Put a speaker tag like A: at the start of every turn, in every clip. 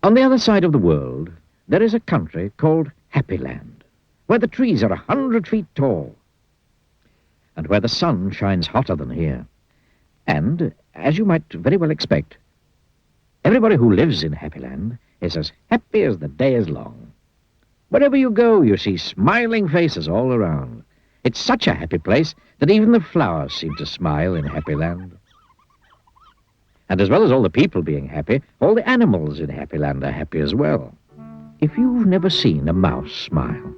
A: On the other side of the world, there is a country called Happy Land, where the trees are 100 feet tall, and where the sun shines hotter than here. And, as you might very well expect, everybody who lives in Happy Land is as happy as the day is long. Wherever you go, you see smiling faces all around. It's such a happy place that even the flowers seem to smile in Happy Land. And as well as all the people being happy, all the animals in Happy Land are happy as well. If you've never seen a mouse smile,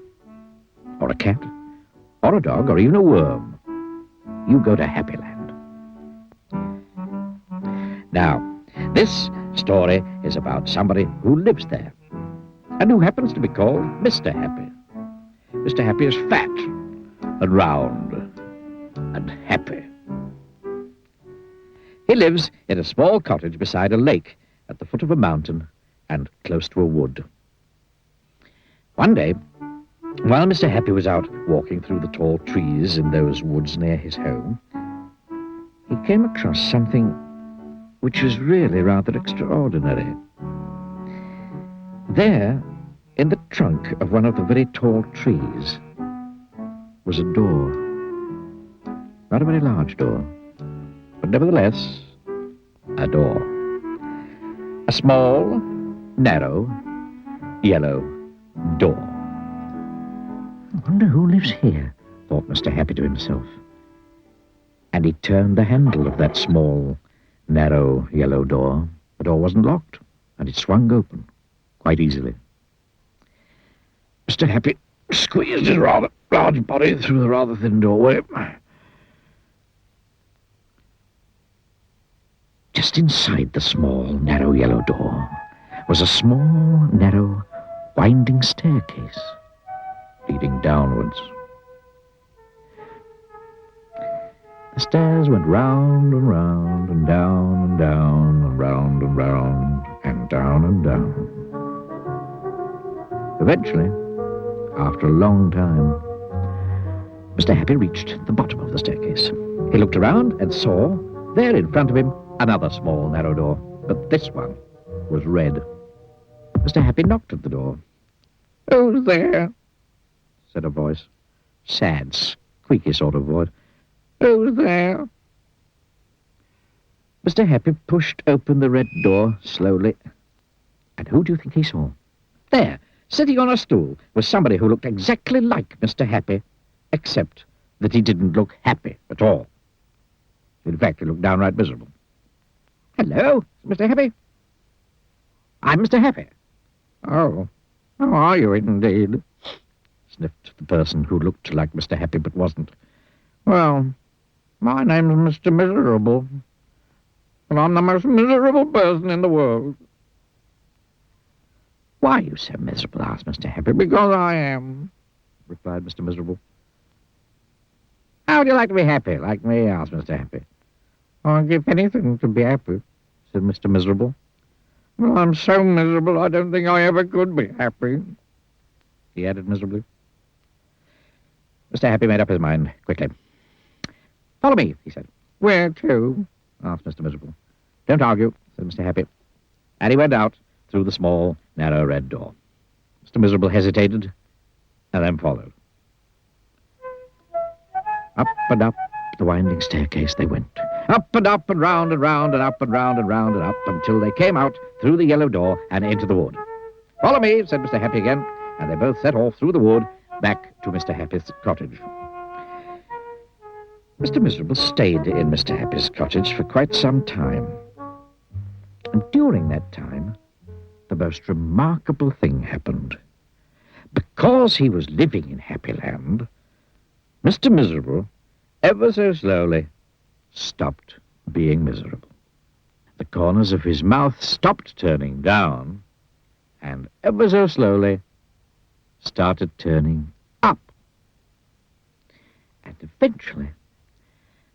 A: or a cat, or a dog, or even a worm, you go to Happy Land. Now, this story is about somebody who lives there, and who happens to be called Mr. Happy. Mr. Happy is fat, and round, and happy. He lives in a small cottage beside a lake at the foot of a mountain and close to a wood. One day, while Mr. Happy was out walking through the tall trees in those woods near his home, he came across something which was really rather extraordinary. There, in the trunk of one of the very tall trees, was a door. Not a very large door, but nevertheless, a door. A small, narrow, yellow door. I wonder who lives here, thought Mr. Happy to himself. And he turned the handle of that small, narrow, yellow door. The door wasn't locked, and it swung open quite easily. Mr. Happy squeezed his rather large body through the rather thin doorway. Just inside the small, narrow yellow door was a small, narrow, winding staircase leading downwards. The stairs went round and round and down and down and round and round and down and down. Eventually, after a long time, Mr. Happy reached the bottom of the staircase. He looked around and saw, there in front of him, another small, narrow door, but this one was red. Mr. Happy knocked at the door. "Who's there?" said a voice. Sad, squeaky sort of voice. "Who's there?" Mr. Happy pushed open the red door slowly. And who do you think he saw? There, sitting on a stool, was somebody who looked exactly like Mr. Happy, except that he didn't look happy at all. In fact, he looked downright miserable. "Hello, Mr. Happy." "I'm Mr. Happy." "Oh, how are you indeed?" sniffed the person who looked like Mr. Happy but wasn't. "Well, my name's Mr. Miserable, and I'm the most miserable person in the world." "Why are you so miserable?" asked Mr. Happy. "Because I am," replied Mr. Miserable. "How would you like to be happy, like me?" asked Mr. Happy. "I'd give anything to be happy," said Mr. Miserable. "Well, I'm so miserable I don't think I ever could be happy," he added miserably. Mr. Happy made up his mind quickly. "Follow me," he said. "Where to?" asked Mr. Miserable. "Don't argue," said Mr. Happy. And he went out through the small, narrow red door. Mr. Miserable hesitated, and then followed. Up and up the winding staircase they went. Up and round and round and up and round and round and up until they came out through the yellow door and into the wood. "Follow me," said Mr. Happy again, and they both set off through the wood back to Mr. Happy's cottage. Mr. Miserable stayed in Mr. Happy's cottage for quite some time. And during that time, the most remarkable thing happened. Because he was living in Happy Land, Mr. Miserable, ever so slowly, stopped being miserable. The corners of his mouth stopped turning down, and ever so slowly started turning up. And eventually,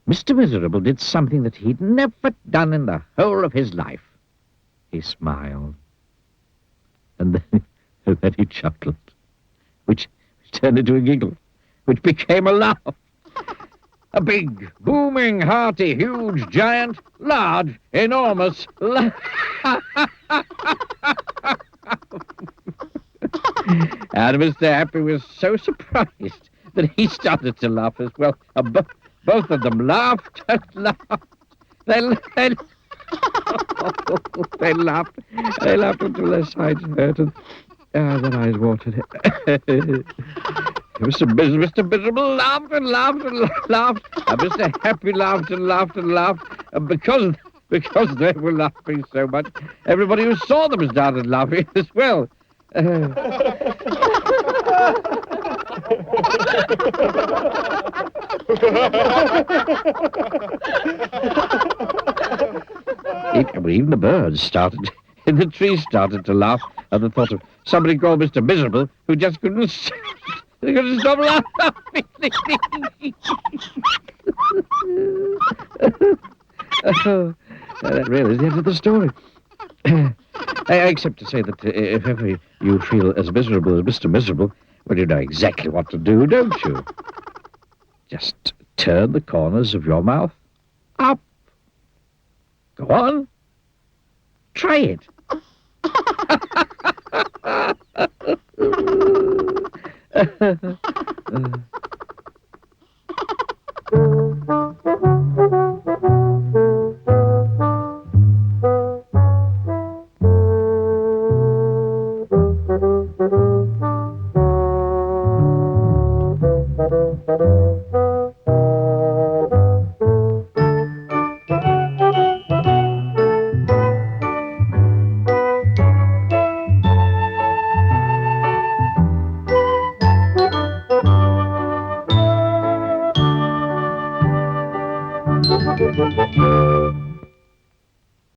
A: Mr. Miserable did something that he'd never done in the whole of his life. He smiled. And then he chuckled, which turned into a giggle, which became a laugh. A big, booming, hearty, huge, giant, large, enormous laugh. And Mr. Happy was so surprised that he started to laugh as well. Both of them laughed and laughed. They laughed. They laughed until their sides hurt and their eyes watered. Mr. Miserable laughed and laughed and laughed, and Mr. Happy laughed and laughed and laughed, and because they were laughing so much, everybody who saw them started laughing as well. Even the birds started, in the trees started to laugh at the thought of somebody called Mr. Miserable who just couldn't stop laughing. That really is the end of the story. Except to say that if ever you feel as miserable as Mr. Miserable, well, you know exactly what to do, don't you? Just turn the corners of your mouth up. Go on. Try it.